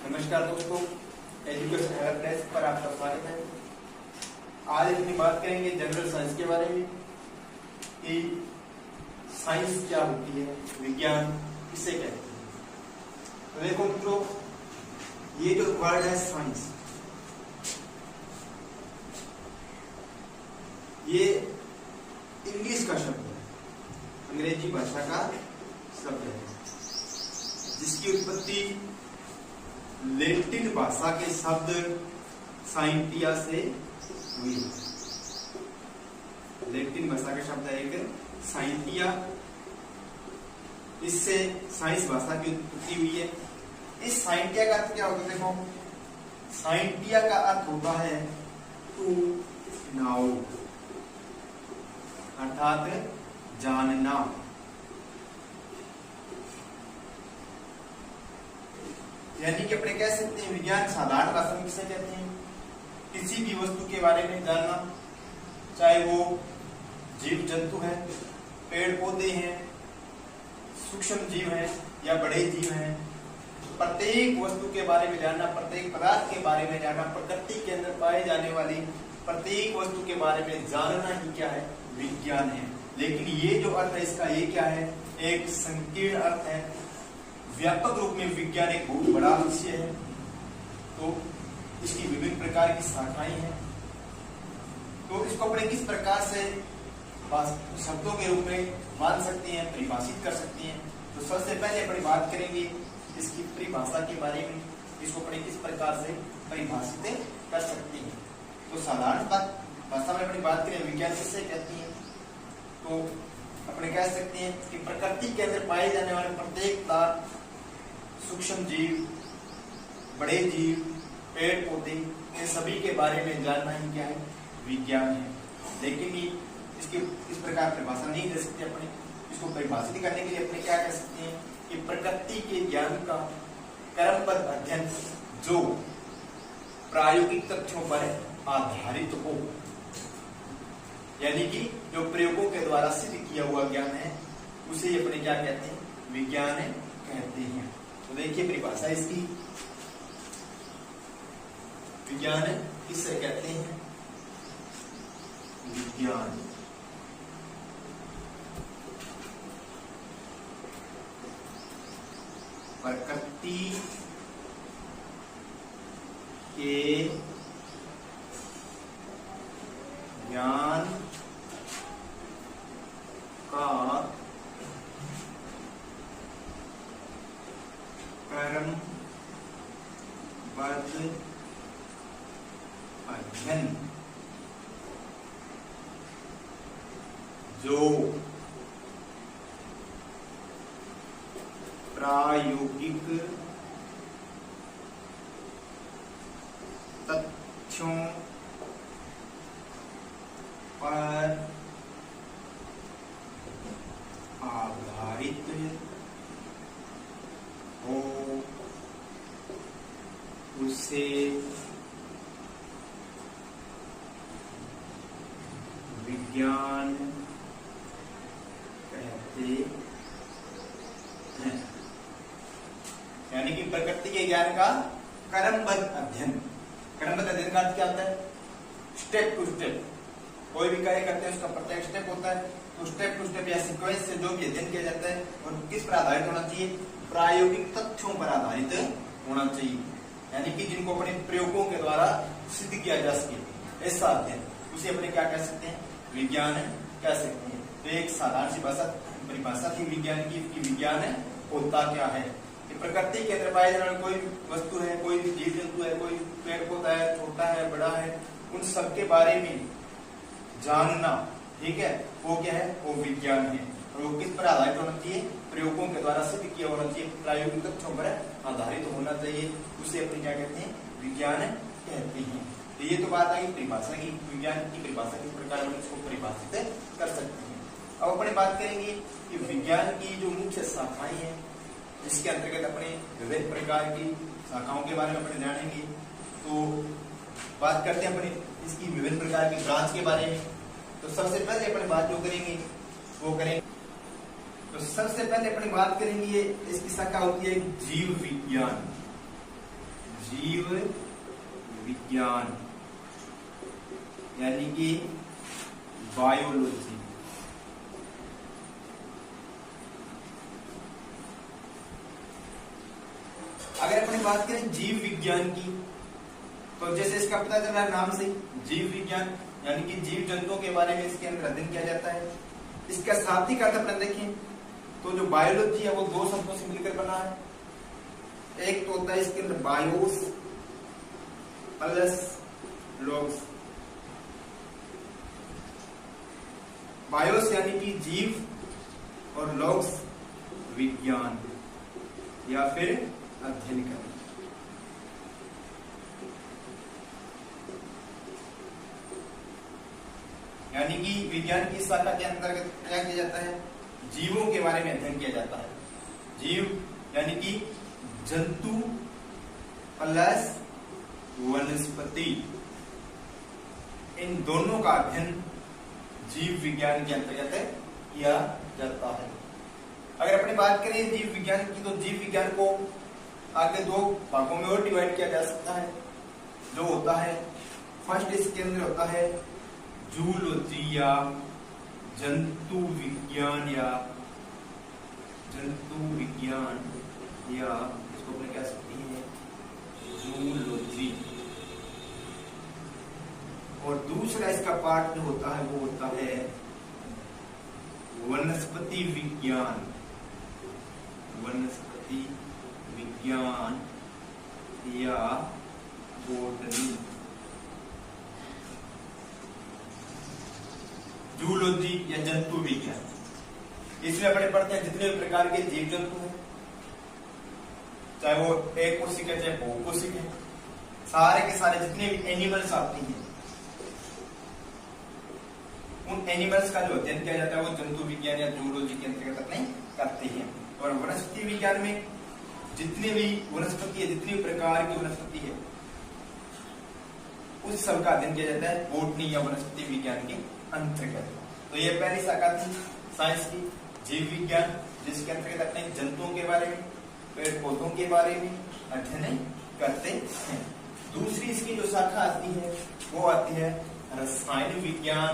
नमस्कार दोस्तों, education help desk पर आपका स्वागत है। आज अपनी बात करेंगे जनरल साइंस के बारे में कि साइंस क्या होती है, विज्ञान किसे कहते हैं। तो देखो मित्रों, ये जो वर्ड है साइंस, ये इंग्लिश का शब्द है, अंग्रेजी भाषा का शब्द है, जिसकी उत्पत्ति लैटिन भाषा के शब्द साइंटिया से हुई है। लैटिन भाषा का शब्द है एक साइंटिया, इससे साइंस भाषा की उत्पत्ति हुई है। इस साइंटिया का अर्थ क्या होता है? देखो, साइंटिया का अर्थ होता है टू नाउ, अर्थात जानना। यानी कि अपने कह सकते हैं विज्ञान साधारण भाषा में किसे कहते हैं? किसी भी वस्तु के बारे में जानना, चाहे वो जीव जंतु है, पेड़ पौधे हैं, सूक्ष्म जीव हैं या बड़े जीव हैं, प्रत्येक वस्तु के बारे में जानना, प्रत्येक पदार्थ के बारे में जानना, प्रकृति के अंदर पाए जाने वाली प्रत्येक वस्तु के बारे में जानना ही क्या है? विज्ञान है। लेकिन ये जो अर्थ है इसका, ये क्या है? एक संकीर्ण अर्थ है। व्यापक रूप में विज्ञान एक बहुत बड़ा विषय है, तो इसकी विभिन्न प्रकार की शाखाएं हैं। तो इसको अपने किस प्रकार से शब्दों के रूप में मान सकते हैं, परिभाषित कर सकते हैं। तो सबसे पहले अपनी बात करेंगे इसकी परिभाषा के बारे में, इसको अपने किस प्रकार से परिभाषित कर सकते हैं। तो साधारण भाषा में अपनी बात करें विज्ञान किससे कहती है, तो अपने कह सकते हैं कि प्रकृति के अंदर पाए जाने वाले प्रत्येक पदार्थ, सूक्ष्म जीव, बड़े जीव, पेड़ पौधे, ये सभी के बारे में जानना ही क्या है? विज्ञान है। लेकिन इसके इस प्रकार परिभाषा नहीं दे सकते। अपने इसको परिभाषित करने के लिए अपने क्या कह सकते हैं कि प्रकृति के ज्ञान का क्रमबद्ध अध्ययन जो प्रायोगिक तथ्यों पर आधारित हो, यानी कि जो प्रयोगों के द्वारा सिद्ध किया हुआ ज्ञान है, उसे अपने क्या कहते हैं? विज्ञान कहते हैं। तो देखिए परिभाषा इसकी, विज्ञान किससे कहते हैं? विज्ञान प्रकृति के ज्ञान का क्रमबद्ध अध्ययन जो प्रायोगिक तथ्यों पर आधारित हो, उसे विज्ञान कहते हैं। यानी कि प्रकृति के ज्ञान का क्रमबद्ध अध्ययन। क्रमबद्ध अध्ययन का अर्थ क्या होता है? Step to step. कोई भी कार्य करते हैं उसका प्रत्येक स्टेप होता है, तो स्टेप टू स्टेप या सीक्वेंस से जो भी अध्ययन किया जाता है और किस पर आधारित होना चाहिए? प्रायोगिक तथ्यों पर आधारित होना चाहिए। यानी कि जिनको अपने प्रयोगों के द्वारा सिद्ध किया जा सके, ऐसा अध्ययन, उसे अपने क्या कह सकते हैं? विज्ञान कह सकते हैं। तो एक साधारण सी परिभाषा थी विज्ञान की, विज्ञान होता क्या है? कि प्रकृति के अंदर पाए जाने वाली कोई वस्तु है, कोई जीव जंतु है, कोई पेड़ पौधा है, छोटा है, बड़ा है, उन सब के बारे में जानना, ठीक है, वो क्या है? वो विज्ञान है। और वो किस पर आधारित होना चाहिए? प्रयोगों के द्वारा सिद्ध किया होना चाहिए, प्रायोगिक तथ्यों पर आधारित होना चाहिए, उसे अपने क्या कहते हैं? विज्ञान कहते हैं। तो ये तो बात आई परिभाषा की, विज्ञान की परिभाषा किस प्रकार हम इसको परिभाषित कर सकते हैं। अब अपने बात करेंगे कि विज्ञान की जो मुख्य शाखाएं हैं, जिसके अंतर्गत अपने विभिन्न प्रकार की शाखाओं के बारे में अपने जानेंगे। तो बात करते हैं अपने इसकी विभिन्न प्रकार की ब्रांच के बारे में। तो सबसे पहले अपने बात जो करेंगे वो करेंगे, तो सबसे पहले अपनी बात करेंगे इसकी शाखा होती है जीव विज्ञान। जीव विज्ञान यानी कि बायोलॉजी। अगर अपने बात करें जीव विज्ञान की, तो जैसे इसका पता चल रहा है नाम से, जीव विज्ञान यानी कि जीव जंतुओं के बारे में इसके अंदर अध्ययन किया जाता है। इसका शाब्दिक अर्थ अपन देखें तो जो बायोलॉजी है वो दो शब्दों से मिलकर बना है। एक तो होता है इसके अंदर बायोस प्लस लॉग्स। बायोस यानी कि जीव और लॉग्स विज्ञान या फिर अध्ययन करना। यानी कि विज्ञान की शाखा के अंतर्गत क्या किया जाता है, जीवों के बारे में अध्ययन किया जाता है। जीव यानी कि जंतु प्लस वनस्पति, इन दोनों का अध्ययन जीव विज्ञान के अंतर्गत किया जाता है। अगर अपनी बात करें जीव विज्ञान की, तो जीव विज्ञान को आगे दो भागों में और डिवाइड किया जा सकता है। जो होता है फर्स्ट, इसके अंदर होता है जूलॉजी या जंतु विज्ञान या इसको अपने कह सकते हैं जूलॉजी। और दूसरा इसका पार्ट जो होता है वो होता है वनस्पति विज्ञान या बॉटनी। जूलॉजी या जंतु विज्ञान, इसमें अपने पढ़ते हैं जितने भी प्रकार के जीव जंतु हैं, चाहे वो एक कोशिक है चाहे बहुकोशिक है, सारे के सारे जितने भी एनिमल्स आते हैं उन एनिमल्स का जो अध्ययन किया जाता है वो जंतु विज्ञान या जूलॉजी के अंतर्गत अपने करते हैं। और वनस्पति विज्ञान में जितने भी वनस्पति है, जितनी भी प्रकार की वनस्पति है, उस सब का अध्ययन किया जाता है बॉटनी या वनस्पति विज्ञान के अंतर्गत। तो ये पहली शाखा थी साइंस की, जीव विज्ञान, जिसके अंतर्गत अपने जंतुओं के बारे में, पेड़ पौधों के बारे में अध्ययन करते हैं। दूसरी इसकी जो शाखा आती है वो आती है रसायन विज्ञान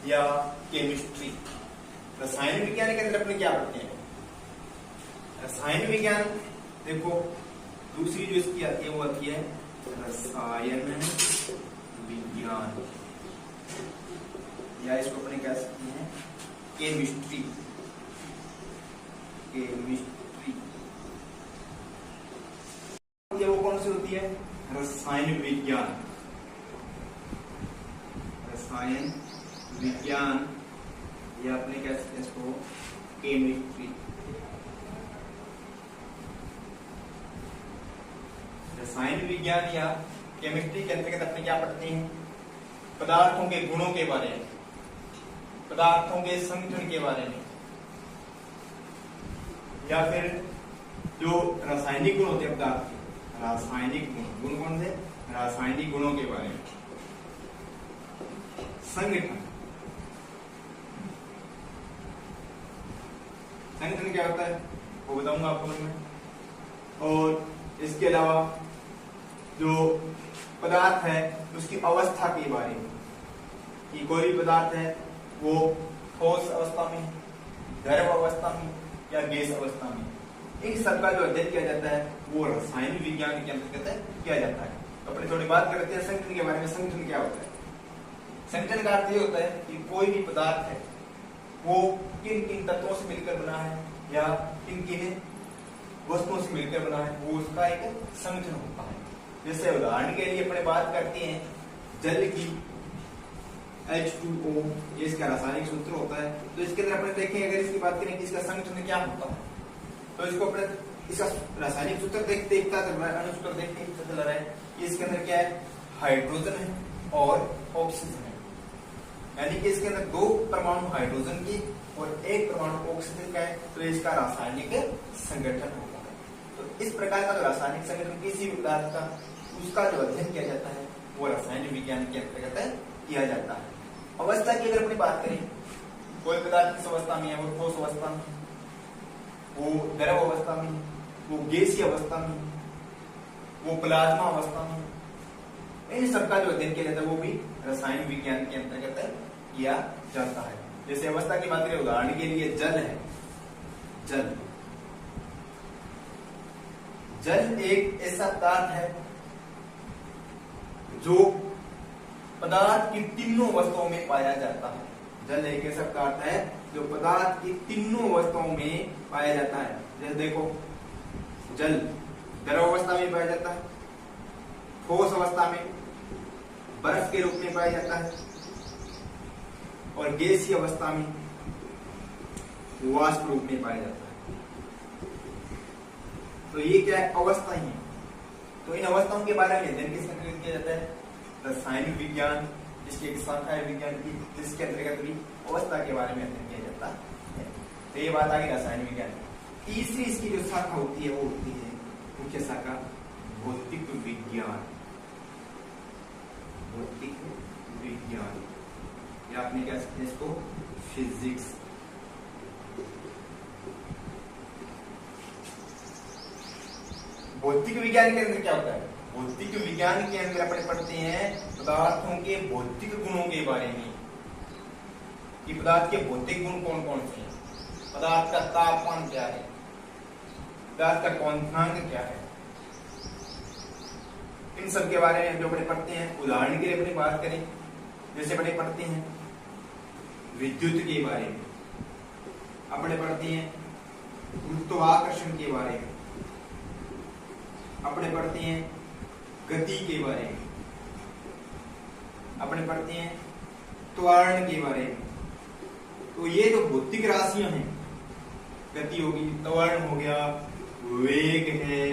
या केमिस्ट्री। रसायन विज्ञान के अंदर अपने क्या पढ़ते हैं, रसायन विज्ञान देखो, दूसरी जो इसकी आती है वो आती है रसायन विज्ञान या इसको अपने कह सकते हैं केमिस्ट्री। वो कौन सी होती है, रसायन विज्ञान या अपने कह सकते हैं इसको केमिस्ट्री। रसायन विज्ञान या केमिस्ट्री के अंतर्गत अपने क्या पढ़ते हैं, पदार्थों के गुणों के बारे में, पदार्थों के संगठन के बारे में, या फिर जो रासायनिक गुण होते हैं पदार्थ के, रासायनिक गुण कौन से, रासायनिक गुणों के बारे में। संगठन क्या होता है वो बताऊंगा आपको मैं। और इसके अलावा जो पदार्थ है उसकी अवस्था के बारे में, कि कोई भी पदार्थ है वो ठोस अवस्था में, द्रव अवस्था में या गैस अवस्था में, इन सब का जो अध्ययन किया जाता है वो रसायन विज्ञान के अंतर्गत किया जाता है। तो अपने थोड़ी बात करते हैं संगठन के बारे में। संगठन क्या होता है, संगठन का अर्थ ये होता है कि कोई भी पदार्थ है वो किन किन तत्वों से मिलकर बना है या किन किन वस्तुओं से मिलकर बना है, वो उसका एक संगठन होता है। जैसे उदाहरण के लिए अपने बात करते हैं जल की, H2O, ये इसका रासायनिक सूत्र होता है। तो इसके अंदर अपने देखें, अगर इसकी बात करें कि इसका संगठन क्या होता है, तो इसको अपने इसका रासायनिक सूत्र देखते अणुसूत्र देखते पता चल रहा है कि इसके अंदर क्या है, हाइड्रोजन है और ऑक्सीजन है। यानी कि इसके अंदर 2 परमाणु हाइड्रोजन की और 1 परमाणु ऑक्सीजन का है, तो इसका रासायनिक संगठन होता है। तो इस प्रकार का जो रासायनिक संगठन किसी भी पदार्थ का, उसका जो अध्ययन किया जाता है वो रसायन विज्ञान के अंतर्गत किया जाता है। अवस्था की अगर अपनी बात करें, कोई पदार्थ किस अवस्था में है, वो ठोस अवस्था में, वो द्रव अवस्था में, वो गैसीय अवस्था में, वो प्लाज्मा अवस्था में, इन सबका जो अध्ययन किया जाता है वो भी रसायन विज्ञान के अंतर्गत किया जाता है। जैसे अवस्था की बात करें, उदाहरण के लिए जल है, जल जल एक ऐसा पदार्थ है जो पदार्थ की तीनों अवस्थाओं में पाया जाता है। जल एक ऐसा पदार्थ है जो पदार्थ की तीनों अवस्थाओं में पाया जाता है। जैसे देखो, जल द्रव अवस्था में पाया जाता है, ठोस अवस्था में बर्फ के रूप में पाया जाता है, और गैसीय अवस्था में वाष्प रूप में पाया जाता है। तो ये क्या है? अवस्था ही है। तो इन अवस्थाओं के बारे में अध्ययन किस अंतर्गत किया जाता है? रासायनिक विज्ञान, जिसकी एक शाखा है विज्ञान की, जिसके अंतर्गत भी अवस्था के बारे में अध्ययन किया जाता है। तो ये बात आ गई रासायनिक विज्ञान। तीसरी इसकी जो शाखा होती है वो होती है मुख्य शाखा भौतिक विज्ञान। भौतिक विज्ञान, या आपने क्या सकते हैं इसको फिजिक्स। भौतिक विज्ञान के अंदर क्या होता है? भौतिक विज्ञान के अंदर अपने पढ़ते हैं पदार्थों के भौतिक गुणों के बारे में, कि पदार्थ के भौतिक गुण कौन कौन से हैं, पदार्थ का तापमान क्या है, पदार्थ का क्वांटांक क्या है, इन सब के बारे में जो अपने पढ़ते हैं। उदाहरण के लिए अपनी बात करें, जैसे अपने पढ़ते हैं विद्युत के बारे में, अपने पढ़ते हैं गुरुत्वाकर्षण के बारे में, अपने पढ़ते हैं गति के बारे में, अपने पढ़ते हैं त्वरण के बारे में। तो ये जो भौतिक राशियां हैं, गति होगी, त्वरण हो गया, वेग है,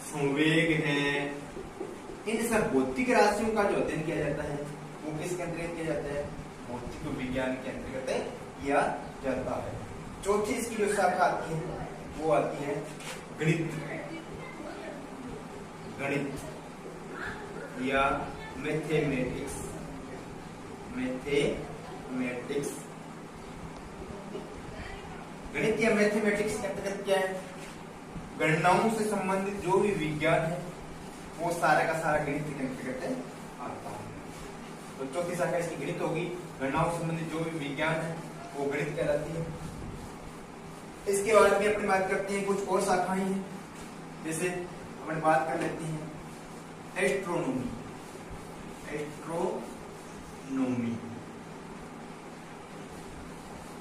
संवेग है, इन सब भौतिक राशियों का जो अध्ययन किया जाता है वो किसके अंतर्गत किया जाता है? भौतिक विज्ञान के अंतर्गत किया जाता है। चौथी इसकी जो शाखा आती है वो आती है गणित। गणित या मैथमेटिक्स। मैथमेटिक्स, गणित या मैथमेटिक्स के अंतर्गत क्या है? गणनाओं से संबंधित जो भी विज्ञान है वो सारा का सारा गणित के अंतर्गत आता है। तो चौथी शाखा इसकी गणित होगी। गणनाओं से संबंधित जो भी विज्ञान है वो गणित कहलाती है। इसके बाद में अपनी बात करते हैं कुछ और शाखाएं हैं, जैसे अपन बात कर लेते हैं एस्ट्रोनॉमी। एस्ट्रोनॉमी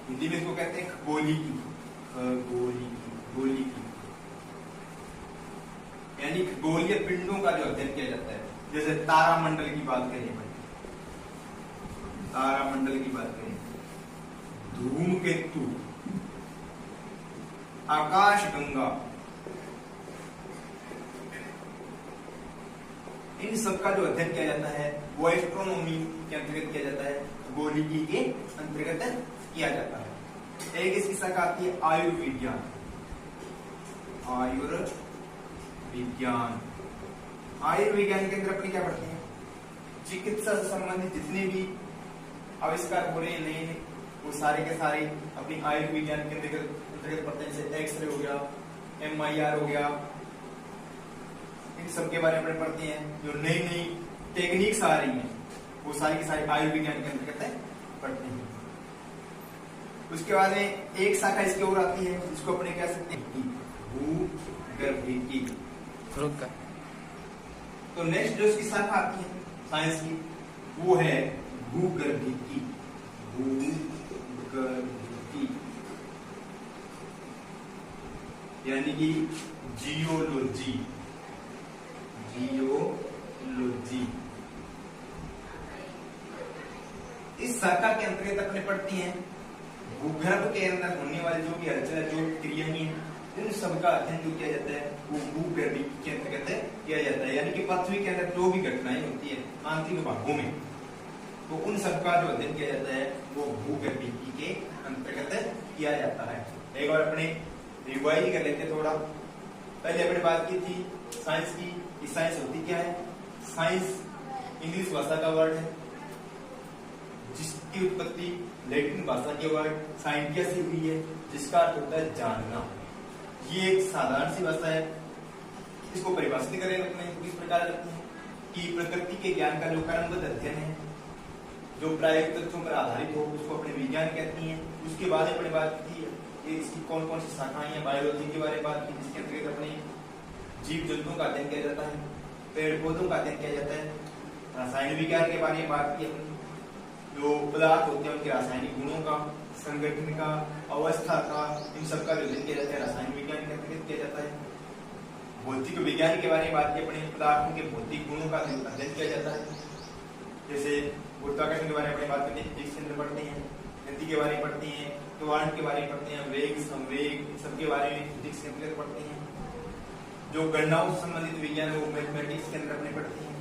हिंदी में इसको कहते हैं खगोलिकी। खगोलिकी यानी खगोलीय पिंडों का जो अध्ययन किया जाता है। जैसे तारामंडल की बात करें, तारामंडल की बात करें, धूमकेतु, आकाशगंगा, इन सब का जो अध्ययन किया जाता है वो एस्ट्रोनॉमी के अंतर्गत किया जाता है, खगोलिकी के अंतर्गत किया जाता है। एक इसकी शाखा आती है आयुर्विज्ञान। आयुर्विज्ञान, आयुर्विज्ञान के अंदर अपने क्या पढ़ते हैं? चिकित्सा से संबंधित जितने भी आविष्कार हो रहे हैं नए, वो सारे के सारे अपनी आयुर्विज्ञान के अंतर्गत पढ़ते हैं। जैसे एक्सरे हो गया, MIR हो गया, इन सब के बारे में पढ़ते हैं। जो नई नई टेक्निक्स आ रही हैं वो सारी की सारी आयुर्विज्ञान के अंतर्गत पढ़ते हैं। उसके बाद में एक शाखा इसकी और आती है जिसको अपने कह सकते हैं भूगर्भिकी। तो नेक्स्ट जो इसकी शाखा आती है साइंस की वो है भूगर्भिकी। भूगर्भिकी यानी कि जियोलॉजी। जियोलॉजी इस शाखा के अंतर्गत अपने पढ़ती हैं भूगर्भ के अंदर होने वाली जो भी हलचल, जो क्रियाएं हैं, उन सबका अध्ययन जो किया जाता है वो भूगर्भिकी के अंतर्गत किया जाता है। यानी कि पृथ्वी के अंदर जो भी घटनाएं होती है आंतरिक भागों में, तो उन सबका जो अध्ययन किया जाता है वो भूगर्भिकी के अंतर्गत किया जाता है। एक बार अपने रिवाइज कर लेते थोड़ा। पहले अपने बात की थी साइंस की। साइंस होती क्या है? साइंस इंग्लिश भाषा का वर्ड है जिसकी उत्पत्ति लैटिन भाषा के वर्ड साइंटिया से हुई है, जिसका अर्थ होता है जानना। ये एक साधारण सी भाषा है। इसको परिभाषित करें अपने किस प्रकार करते हैं कि प्रकृति के ज्ञान का जो क्रमबद्ध अध्ययन है जो प्रायोगिक तथ्यों पर आधारित हो उसको अपने विज्ञान कहती हैं। उसके बाद अपने बात की इसकी कौन कौन सी शाखाएं हैं, बायोलॉजी के बारे में बात की जिसके अंतर्गत अपने जीव जंतुओं का अध्ययन किया जाता है, पेड़ पौधों का अध्ययन किया जाता है, रासायनिक विज्ञान के बारे में बात की जो पदार्थ होते हैं उनके रासायनिक गुणों का, संगठन का, अवस्था का, इन सबका जो अध्ययन किया जाता है रासायनिक विज्ञान के अंतर्गत किया जाता है। भौतिक विज्ञान के बारे में बात की अपने पदार्थों के भौतिक गुणों का अध्ययन किया जाता है। जैसे गुरुत्वाकर्षण के बारे में अपनी बात करते हैं, फिजिक्स के अंदर पढ़ते हैं, गति के बारे में पढ़ते हैं, क्वांट के बारे में पढ़ते हैं, वेग संवेग सबके बारे में फिजिक्स के अंतर्गत पढ़ते हैं। जो गणनाओं से संबंधित विज्ञान है वो मैथमेटिक्स के अंदर अपने पढ़ते हैं।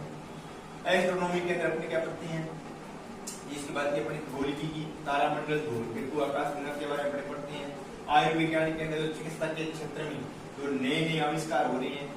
एस्ट्रोनॉमी के अंदर अपने क्या पढ़ते हैं, इसके बाद की अपनी भौतिकी की तारामंडल, धूमकेतु, आकाश गंगा के बारे में अपने पढ़ते हैं। आयुर्विज्ञान के अंदर जो चिकित्सा के क्षेत्र में जो नए नए आविष्कार हो रहे हैं